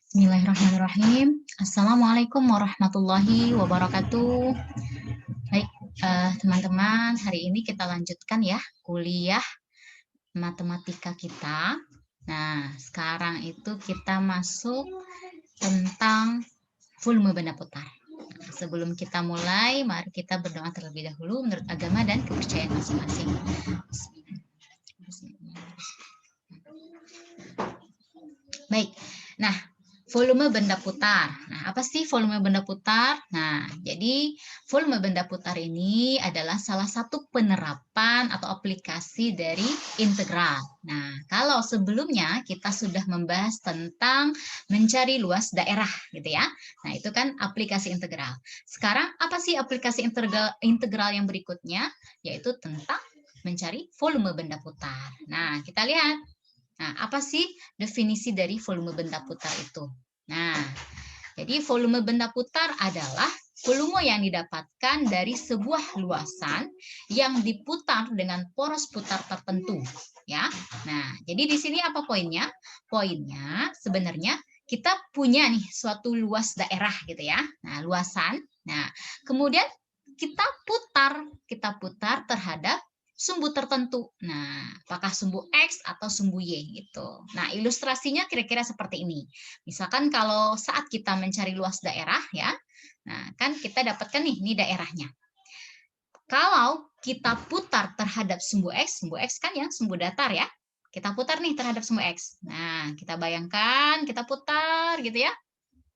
Bismillahirrahmanirrahim. Assalamualaikum warahmatullahi wabarakatuh. Baik, teman-teman, hari ini kita lanjutkan ya kuliah matematika kita. Nah, sekarang itu kita masuk tentang volume benda putar. Nah, sebelum kita mulai, mari kita berdoa terlebih dahulu menurut agama dan kepercayaan masing-masing. Baik, nah volume benda putar. Nah, apa sih volume benda putar? Nah, jadi volume benda putar ini adalah salah satu penerapan atau aplikasi dari integral. Nah, kalau sebelumnya kita sudah membahas tentang mencari luas daerah, gitu ya. Nah, itu kan aplikasi integral. Sekarang apa sih aplikasi integral yang berikutnya? Yaitu tentang mencari volume benda putar. Nah, kita lihat. Nah, apa sih definisi dari volume benda putar itu? Nah, jadi volume benda putar adalah volume yang didapatkan dari sebuah luasan yang diputar dengan poros putar tertentu, ya. Nah, jadi di sini apa poinnya? Poinnya sebenarnya kita punya nih suatu luas daerah gitu ya. Nah, luasan. Nah, kemudian kita putar terhadap sumbu tertentu. Nah, apakah sumbu X atau sumbu Y gitu. Nah, ilustrasinya kira-kira seperti ini. Misalkan kalau saat kita mencari luas daerah ya, nah kan kita dapatkan nih, ini daerahnya. Kalau kita putar terhadap sumbu X kan yang sumbu datar ya. Kita putar nih terhadap sumbu X. Nah, kita bayangkan, kita putar gitu ya.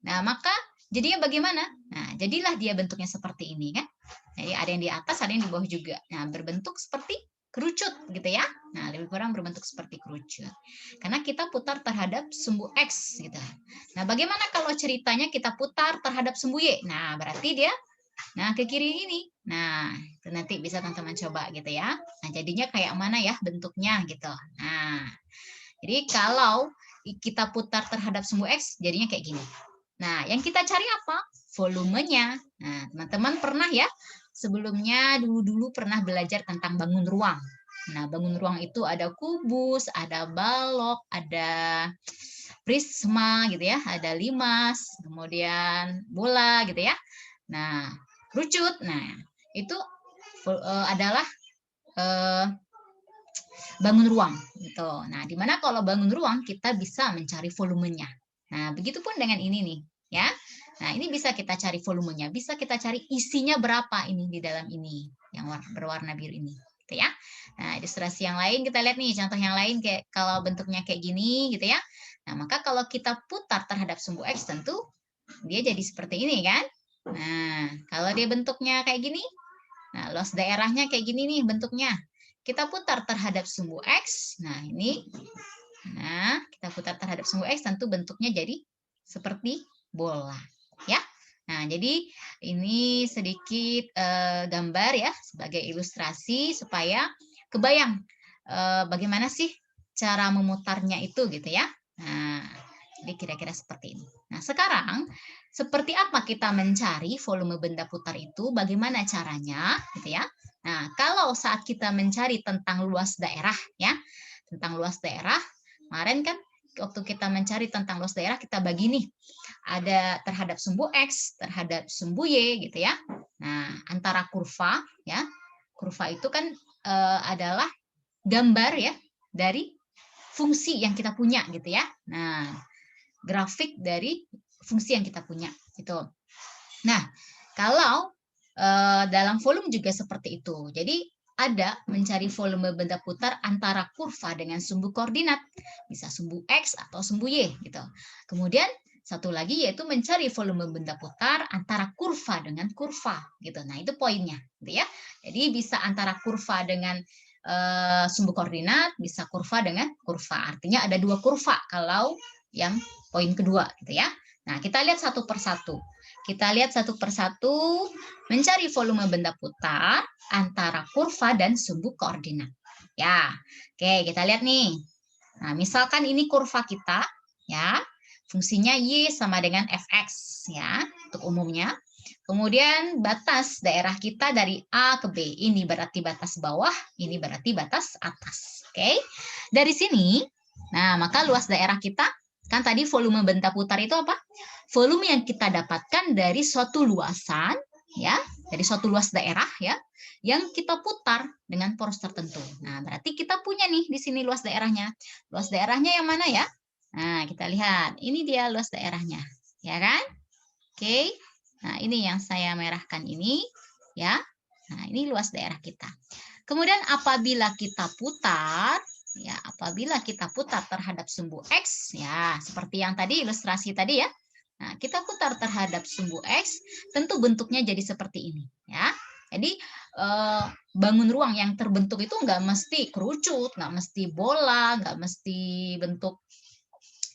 Nah, maka jadinya bagaimana? Nah, jadilah dia bentuknya seperti ini kan. Jadi ada yang di atas, ada yang di bawah juga. Nah, berbentuk seperti kerucut gitu ya. Nah, lebih kurang berbentuk seperti kerucut. Karena kita putar terhadap sumbu X gitu. Nah, bagaimana kalau ceritanya kita putar terhadap sumbu Y? Nah, berarti dia ke kiri ini. Nah, itu nanti bisa teman-teman coba gitu ya. Nah, jadinya kayak mana ya bentuknya gitu. Nah, jadi kalau kita putar terhadap sumbu X, jadinya kayak gini. Nah, yang kita cari apa? Volumenya. Nah, teman-teman pernah ya, sebelumnya dulu-dulu pernah belajar tentang bangun ruang. Nah, bangun ruang itu ada kubus, ada balok, ada prisma gitu ya, ada limas, kemudian bola gitu ya. Nah, kerucut. Nah, itu adalah bangun ruang gitu. Nah, dimana kalau bangun ruang kita bisa mencari volumenya. Nah, begitupun dengan ini nih, ya. Nah, ini bisa kita cari volumenya, bisa kita cari isinya berapa ini di dalam ini yang berwarna biru ini, gitu ya. Nah, ilustrasi yang lain kita lihat nih, contoh yang lain kayak kalau bentuknya kayak gini gitu ya. Nah, maka kalau kita putar terhadap sumbu X tentu dia jadi seperti ini kan. Nah, kalau dia bentuknya kayak gini, nah, luas daerahnya kayak gini nih bentuknya. Kita putar terhadap sumbu X. Nah, ini. Nah, kita putar terhadap sumbu X tentu bentuknya jadi seperti bola, ya. Nah, jadi ini sedikit gambar ya sebagai ilustrasi supaya kebayang bagaimana sih cara memutarnya itu gitu ya. Nah, jadi kira-kira seperti ini. Nah, sekarang seperti apa kita mencari volume benda putar itu? Bagaimana caranya gitu ya? Nah, kalau saat kita mencari tentang luas daerah ya, tentang luas daerah, kemarin kan waktu kita mencari tentang luas daerah kita bagi nih, ada terhadap sumbu X, terhadap sumbu Y gitu ya. Nah, antara kurva ya, kurva itu kan adalah gambar ya dari fungsi yang kita punya gitu ya. Nah, grafik dari fungsi yang kita punya gitu. Nah, kalau dalam volume juga seperti itu. Jadi ada mencari volume benda putar antara kurva dengan sumbu koordinat, bisa sumbu X atau sumbu Y gitu. Kemudian satu lagi yaitu mencari volume benda putar antara kurva dengan kurva gitu. Nah, itu poinnya gitu ya. Jadi bisa antara kurva dengan sumbu koordinat, bisa kurva dengan kurva. Artinya ada dua kurva kalau yang poin kedua gitu ya. Nah, kita lihat satu persatu. Kita lihat satu persatu mencari volume benda putar antara kurva dan sumbu koordinat. Ya, oke kita lihat nih. Nah, misalkan ini kurva kita, ya, fungsinya y sama dengan fx, ya, untuk umumnya. Kemudian batas daerah kita dari A ke B. Ini berarti batas bawah, ini berarti batas atas. Oke. Dari sini, nah maka luas daerah kita Kan tadi volume benda putar itu apa? Volume yang kita dapatkan dari suatu luasan, ya, dari suatu luas daerah, ya, yang kita putar dengan poros tertentu. Nah, berarti kita punya nih di sini luas daerahnya. Luas daerahnya yang mana ya? Nah, kita lihat. Ini dia luas daerahnya, ya kan? Oke. Nah, ini yang saya merahkan ini, ya. Nah, ini luas daerah kita. Kemudian apabila kita putar, ya, apabila kita putar terhadap sumbu X, ya, seperti yang tadi ilustrasi tadi ya. Nah, kita putar terhadap sumbu X, tentu bentuknya jadi seperti ini, ya. Jadi bangun ruang yang terbentuk itu nggak mesti kerucut, nggak mesti bola, nggak mesti bentuk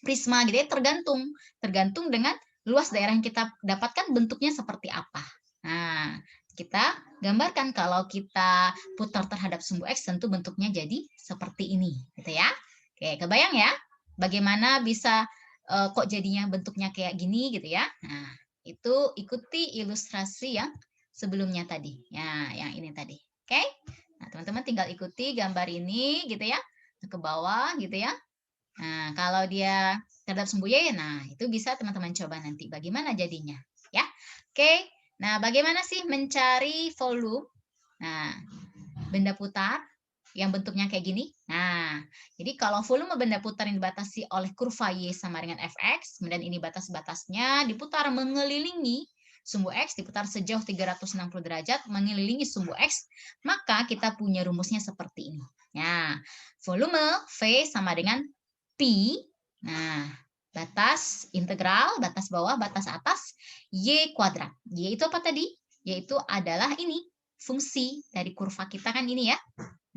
prisma, gitu ya. Tergantung dengan luas daerah yang kita dapatkan bentuknya seperti apa. Nah, kita gambarkan kalau kita putar terhadap sumbu X tentu bentuknya jadi seperti ini, gitu ya. Oke, kebayang ya bagaimana bisa kok jadinya bentuknya kayak gini gitu ya. Nah, itu ikuti ilustrasi yang sebelumnya tadi. Ya, yang ini tadi. Oke? Nah, teman-teman tinggal ikuti gambar ini gitu ya. Ke bawah gitu ya. Nah, kalau dia terhadap sumbu Y, nah itu bisa teman-teman coba nanti bagaimana jadinya, ya. Oke. Nah, bagaimana sih mencari volume? Nah, benda putar yang bentuknya kayak gini. Nah, jadi kalau volume benda putar yang dibatasi oleh kurva Y sama dengan Fx, kemudian ini batas-batasnya diputar mengelilingi sumbu X, diputar sejauh 360 derajat mengelilingi sumbu X, maka kita punya rumusnya seperti ini. Nah, volume V sama dengan Pi. Nah, batas integral, batas bawah, batas atas, Y kuadrat. Y itu apa tadi? Yaitu adalah ini, fungsi dari kurva kita kan ini ya.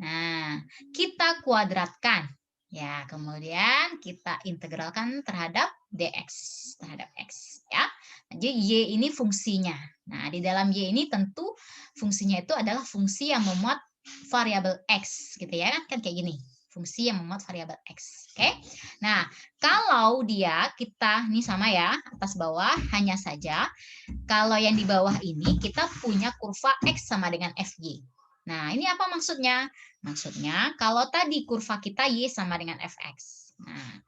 Nah, kita kuadratkan. Ya, kemudian kita integralkan terhadap dx, terhadap x. Ya. Jadi Y ini fungsinya. Nah, di dalam Y ini tentu fungsinya itu adalah fungsi yang memuat variabel x. Gitu ya, kan kayak gini. Fungsi yang memuat variabel x. Oke. Nah, kalau dia kita ini sama ya, atas bawah hanya saja kalau yang di bawah ini kita punya kurva x sama dengan fy. Nah, ini apa maksudnya? Maksudnya kalau tadi kurva kita y sama dengan fx. Nah,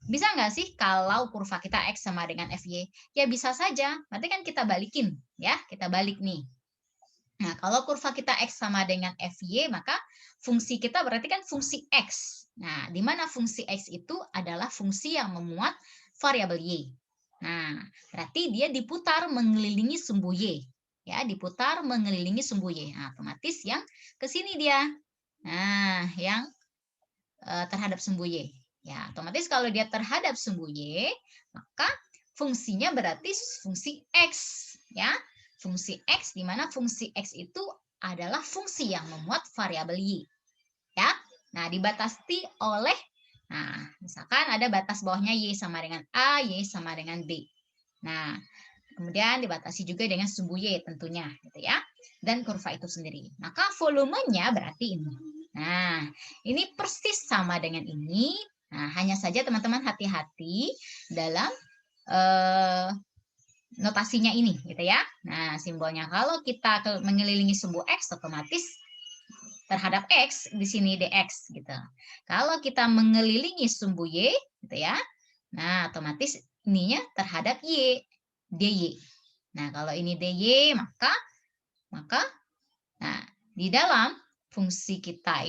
bisa nggak sih kalau kurva kita x sama dengan fy? Ya bisa saja. Berarti kan kita balikin ya, kita balik nih. Nah, kalau kurva kita X sama dengan FY, maka fungsi kita berarti kan fungsi X. Nah, di mana fungsi X itu adalah fungsi yang memuat variabel Y. Nah, berarti dia diputar mengelilingi sumbu Y. Ya, diputar mengelilingi sumbu Y. Nah, otomatis yang ke sini dia. Nah, yang terhadap sumbu Y. Ya, otomatis kalau dia terhadap sumbu Y, maka fungsinya berarti fungsi X. Ya, fungsi X, di mana fungsi X itu adalah fungsi yang memuat variabel Y. Ya, nah dibatasi oleh, nah misalkan ada batas bawahnya Y sama dengan A, Y sama dengan B. Nah, kemudian dibatasi juga dengan sumbu Y tentunya, gitu ya. Dan kurva itu sendiri. Maka volumenya berarti ini. Nah, ini persis sama dengan ini. Nah, hanya saja teman-teman hati-hati dalam notasinya ini gitu ya. Nah, simbolnya kalau kita mengelilingi sumbu X otomatis terhadap X di sini dx gitu. Kalau kita mengelilingi sumbu Y gitu ya. Nah, otomatis ininya terhadap Y, dy. Nah, kalau ini dy maka nah, di dalam fungsi kita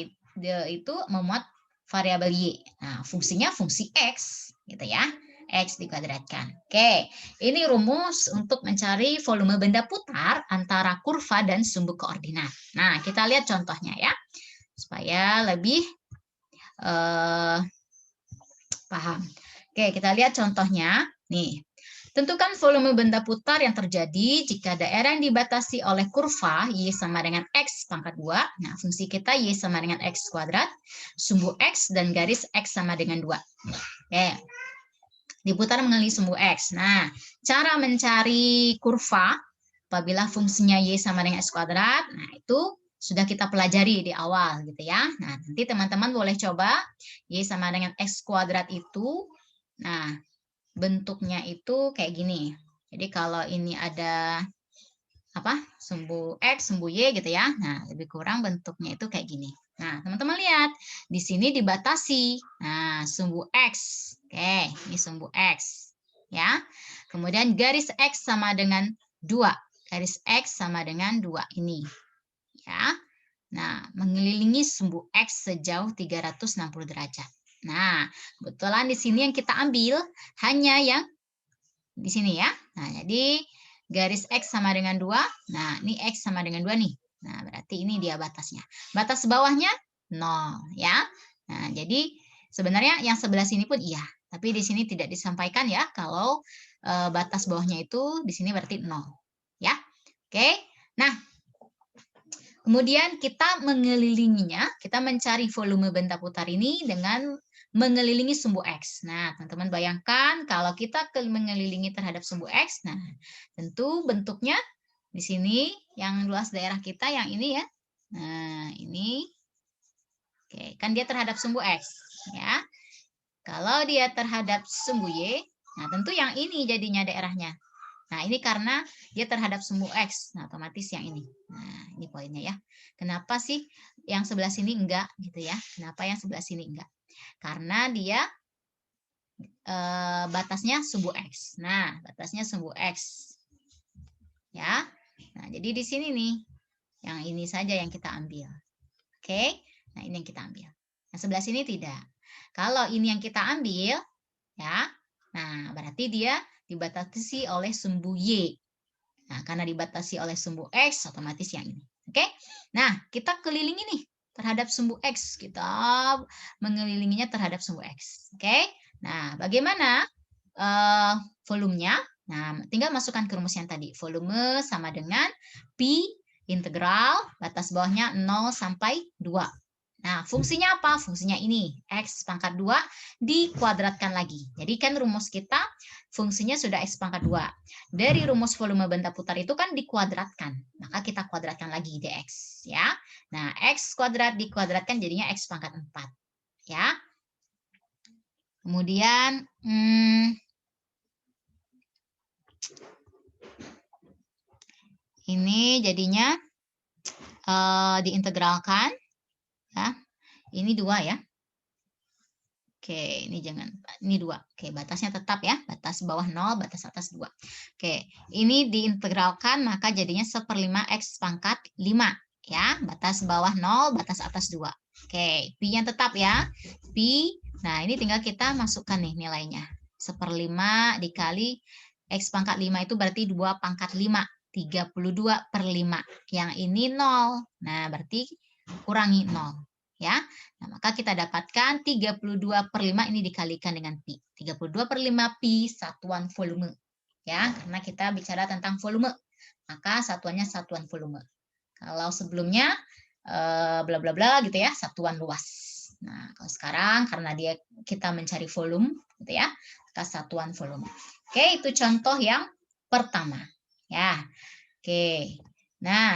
itu memuat variabel Y. Nah, fungsinya fungsi X gitu ya. X dikuadratkan. Oke, ini rumus untuk mencari volume benda putar antara kurva dan sumbu koordinat. Nah, kita lihat contohnya ya, supaya lebih paham. Oke, kita lihat contohnya. Nih, tentukan volume benda putar yang terjadi jika daerah yang dibatasi oleh kurva Y sama dengan X pangkat 2. Nah, fungsi kita Y sama dengan X kuadrat, sumbu X dan garis X sama dengan 2. Oke. Diputar mengelilingi sumbu X. Nah, cara mencari kurva apabila fungsinya Y sama dengan X kuadrat, nah itu sudah kita pelajari di awal gitu ya. Nah, nanti teman-teman boleh coba Y sama dengan X kuadrat itu, nah bentuknya itu kayak gini. Jadi kalau ini ada apa? Sumbu X, sumbu Y gitu ya. Nah, lebih kurang bentuknya itu kayak gini. Nah, teman-teman lihat, di sini dibatasi. Nah, sumbu X. Oke, ini sumbu X. Ya. Kemudian garis X sama dengan 2. Garis X sama dengan 2 ini. Ya. Nah, mengelilingi sumbu X sejauh 360 derajat. Nah, kebetulan di sini yang kita ambil hanya yang di sini ya. Nah, jadi garis X sama dengan 2. Nah, ini X sama dengan 2 nih. Nah, berarti ini dia batasnya. Batas bawahnya 0 ya. Nah, jadi sebenarnya yang sebelah sini pun iya. Tapi di sini tidak disampaikan ya kalau batas bawahnya itu di sini berarti 0. Ya. Oke. Nah, kemudian kita mengelilinginya, kita mencari volume benda putar ini dengan mengelilingi sumbu X. Nah, teman-teman bayangkan kalau kita mengelilingi terhadap sumbu X, nah tentu bentuknya di sini yang luas daerah kita yang ini ya. Nah, ini. Oke, kan dia terhadap sumbu X. Ya. Kalau dia terhadap sumbu Y, nah tentu yang ini jadinya daerahnya. Nah, ini karena dia terhadap sumbu X. Nah, otomatis yang ini. Nah, ini poinnya ya. Kenapa sih yang sebelah sini enggak gitu ya? Kenapa yang sebelah sini enggak? Karena dia batasnya sumbu X. Nah, batasnya sumbu X. Ya. Nah, jadi di sini nih. Yang ini saja yang kita ambil. Oke? Nah, ini yang kita ambil. Yang sebelah sini tidak. Kalau ini yang kita ambil, ya. Nah, berarti dia dibatasi oleh sumbu Y. Nah, karena dibatasi oleh sumbu X, otomatis yang ini. Oke? Nah, kita kelilingi nih terhadap sumbu X. Kita mengelilinginya terhadap sumbu X. Oke? Nah, bagaimana volumenya? Nah, tinggal masukkan ke rumus yang tadi. Volume sama dengan Pi integral, batas bawahnya 0 sampai 2. Nah, fungsinya apa? Fungsinya ini, X pangkat 2 dikuadratkan lagi. Jadi kan rumus kita fungsinya sudah X pangkat 2. Dari rumus volume benda putar itu kan dikuadratkan. Maka kita kuadratkan lagi dx. Ya. Nah, X kuadrat dikuadratkan jadinya X pangkat 4. Ya. Kemudian, ini jadinya diintegralkan. Ya. Ini 2 ya. Oke, ini jangan, ini 2. Oke, batasnya tetap ya, batas bawah 0, batas atas 2. Oke, ini diintegralkan, maka jadinya 1/5 X pangkat 5. Ya, batas bawah 0, batas atas 2. Oke, Pi-nya tetap ya. Pi, nah ini tinggal kita masukkan nih nilainya. 1/5 dikali X pangkat 5 itu berarti 2 pangkat 5. 32/5. Yang ini 0. Nah, berarti kurangi 0. Ya, nah, maka kita dapatkan 32/5 ini dikalikan dengan Pi. 32/5 Pi satuan volume. Ya, karena kita bicara tentang volume. Maka satuannya satuan volume. Kalau sebelumnya bla bla bla gitu ya, satuan luas. Nah, kalau sekarang karena kita mencari volume gitu ya, maka satuan volume. Oke, itu contoh yang pertama. Ya. Oke. Nah,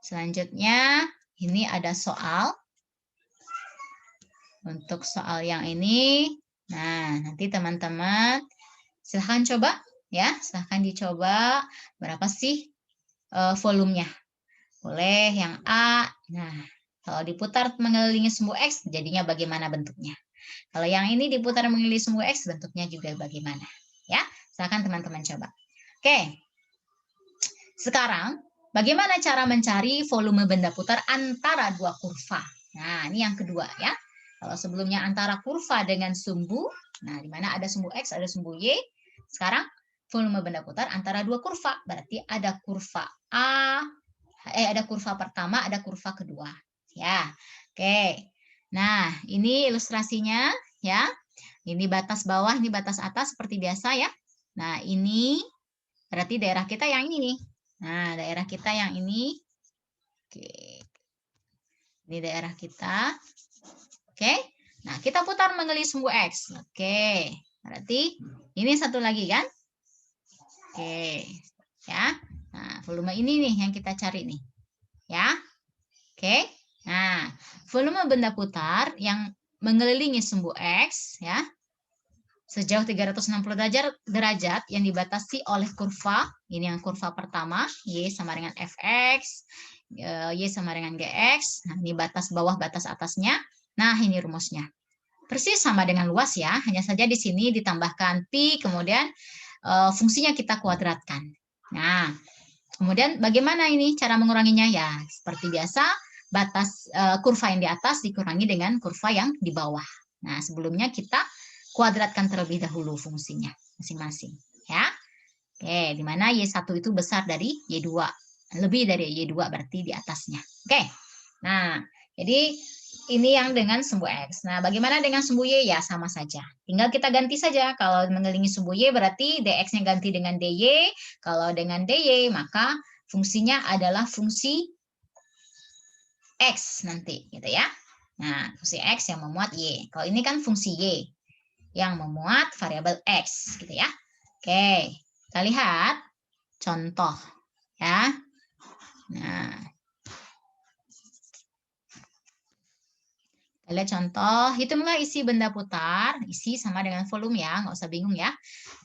selanjutnya ini ada soal. Untuk soal yang ini, nah nanti teman-teman silahkan coba ya, silahkan dicoba berapa sih volumenya. Boleh yang A, nah kalau diputar mengelilingi sumbu X jadinya bagaimana bentuknya. Kalau yang ini diputar mengelilingi sumbu X bentuknya juga bagaimana. Ya, silahkan teman-teman coba. Oke, sekarang bagaimana cara mencari volume benda putar antara dua kurva. Nah ini yang kedua ya. Kalau sebelumnya antara kurva dengan sumbu, nah di mana ada sumbu X, ada sumbu Y. Sekarang volume benda putar antara dua kurva. Berarti ada kurva ada kurva pertama, ada kurva kedua. Ya, oke. Nah, ini ilustrasinya ya. Ini batas bawah, ini batas atas seperti biasa ya. Nah, ini berarti daerah kita yang ini nih. Nah, daerah kita yang ini. Oke. Ini daerah kita. Oke. Nah, kita putar mengelilingi sumbu X. Oke. Berarti ini satu lagi kan? Oke. Ya. Nah, volume ini nih yang kita cari nih. Ya. Oke. Nah, volume benda putar yang mengelilingi sumbu X ya. Sejauh 360 derajat yang dibatasi oleh kurva. Ini yang kurva pertama, Y sama dengan Fx, Y sama dengan Gx. Nah, ini batas bawah, batas atasnya. Nah, ini rumusnya. persis sama dengan luas ya, hanya saja di sini ditambahkan pi, kemudian fungsinya kita kuadratkan. Nah, kemudian bagaimana ini cara menguranginya? Ya, seperti biasa, batas kurva yang di atas dikurangi dengan kurva yang di bawah. Nah, sebelumnya kita kuadratkan terlebih dahulu fungsinya masing-masing. Ya, oke, di mana Y1 itu besar dari Y2. Lebih dari Y2 berarti di atasnya. Oke, nah, jadi ini yang dengan sumbu X. Nah, bagaimana dengan sumbu Y? Ya, sama saja. Tinggal kita ganti saja. Kalau mengelilingi sumbu Y berarti dx-nya ganti dengan dy. Kalau dengan dy, maka fungsinya adalah fungsi X nanti, gitu ya. Nah, fungsi X yang memuat Y. Kalau ini kan fungsi Y yang memuat variabel X, gitu ya. Oke, kita lihat contoh, ya. Nah, kita lihat contoh, hitunglah isi benda putar, isi sama dengan volume ya, nggak usah bingung ya.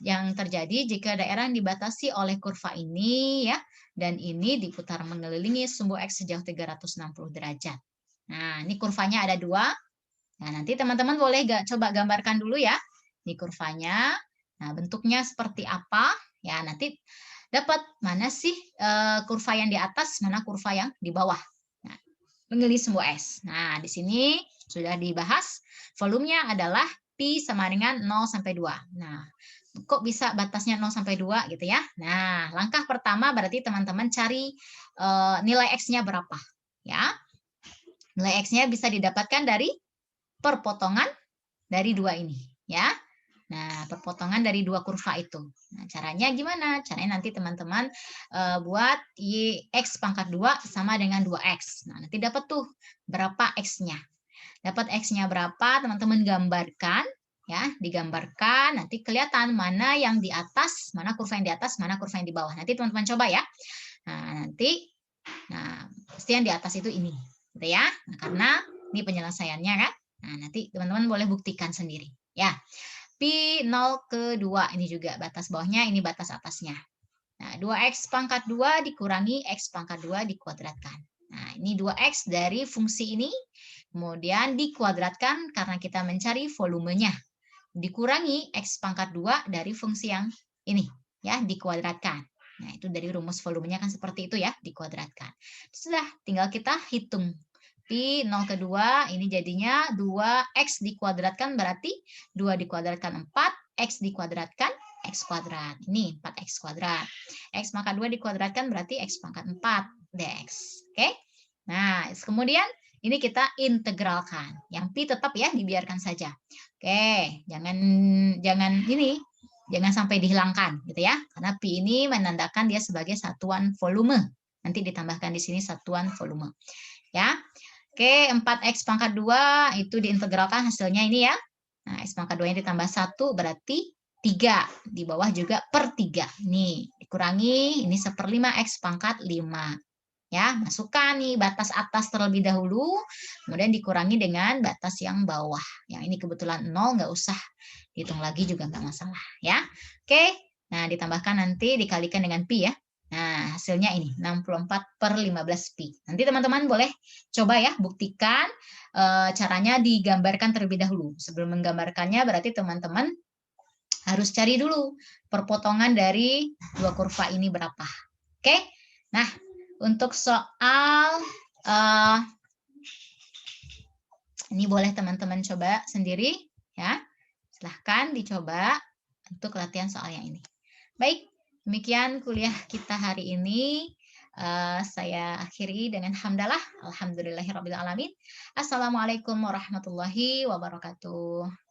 Yang terjadi jika daerah yang dibatasi oleh kurva ini ya, dan ini diputar mengelilingi sumbu X sejauh 360 derajat. Nah, ini kurvanya ada dua. Nah, nanti teman-teman boleh coba gambarkan dulu ya. Ini kurvanya. Nah, bentuknya seperti apa? Ya, nanti dapat mana sih kurva yang di atas, mana kurva yang di bawah. Nah, mengelilingi sumbu S. Nah, di sini sudah dibahas, volumenya adalah pi sama dengan 0 sampai 2. Nah, kok bisa batasnya 0 sampai 2 gitu ya? Nah, langkah pertama berarti teman-teman cari nilai X-nya berapa. Ya, nilai X-nya bisa didapatkan dari perpotongan dari dua ini. Ya, nah, perpotongan dari dua kurva itu. Nah, caranya gimana? Caranya nanti teman-teman buat X pangkat 2 sama dengan 2X. Nah, nanti dapat tuh berapa X-nya. Dapat X-nya berapa, teman-teman gambarkan. Ya, digambarkan, nanti kelihatan mana yang di atas, mana kurva yang di atas, mana kurva yang di bawah. Nanti teman-teman coba ya. Nah, nanti, pasti yang di atas itu ini. Gitu ya. Nah, karena ini penyelesaiannya kan. Nah, nanti teman-teman boleh buktikan sendiri. Ya. Pi 0 ke 2 ini juga batas bawahnya, ini batas atasnya. Nah, 2x pangkat 2 dikurangi x pangkat 2 dikuadratkan. Nah, ini 2x dari fungsi ini, kemudian dikuadratkan karena kita mencari volumenya. Dikurangi x pangkat 2 dari fungsi yang ini, ya, dikuadratkan. Nah, itu dari rumus volumenya kan seperti itu ya, dikuadratkan. Sudah, tinggal kita hitung. Pi 0 ke 2, ini jadinya 2x dikuadratkan berarti 2 dikuadratkan 4, x dikuadratkan x kuadrat. Ini 4x kuadrat. X pangkat 2 dikuadratkan berarti x pangkat 4 dx. Oke? Nah, kemudian ini kita integralkan. Yang pi tetap ya dibiarkan saja. Oke, jangan ini, jangan sampai dihilangkan gitu ya. Karena pi ini menandakan dia sebagai satuan volume. Nanti ditambahkan di sini satuan volume. Ya. Oke, 4x pangkat 2 itu diintegralkan hasilnya ini ya. Nah, x pangkat 2 ditambah 1 berarti 3. Di bawah juga per 3. Nih, dikurangi ini 1/5 x pangkat 5. Ya, masukkan nih batas atas terlebih dahulu, kemudian dikurangi dengan batas yang bawah. Yang ini kebetulan 0, nggak usah hitung lagi juga nggak masalah. Ya, oke. Nah, ditambahkan nanti dikalikan dengan pi ya. Nah, hasilnya ini 64/15 pi. Nanti teman-teman boleh coba ya buktikan caranya digambarkan terlebih dahulu. Sebelum menggambarkannya berarti teman-teman harus cari dulu perpotongan dari dua kurva ini berapa. Oke? Nah, untuk soal ini boleh teman-teman coba sendiri ya. Silahkan dicoba untuk latihan soal yang ini. Baik, demikian kuliah kita hari ini. Saya akhiri dengan hamdalah. Alhamdulillahirrabbilalamin. Assalamualaikum warahmatullahi wabarakatuh.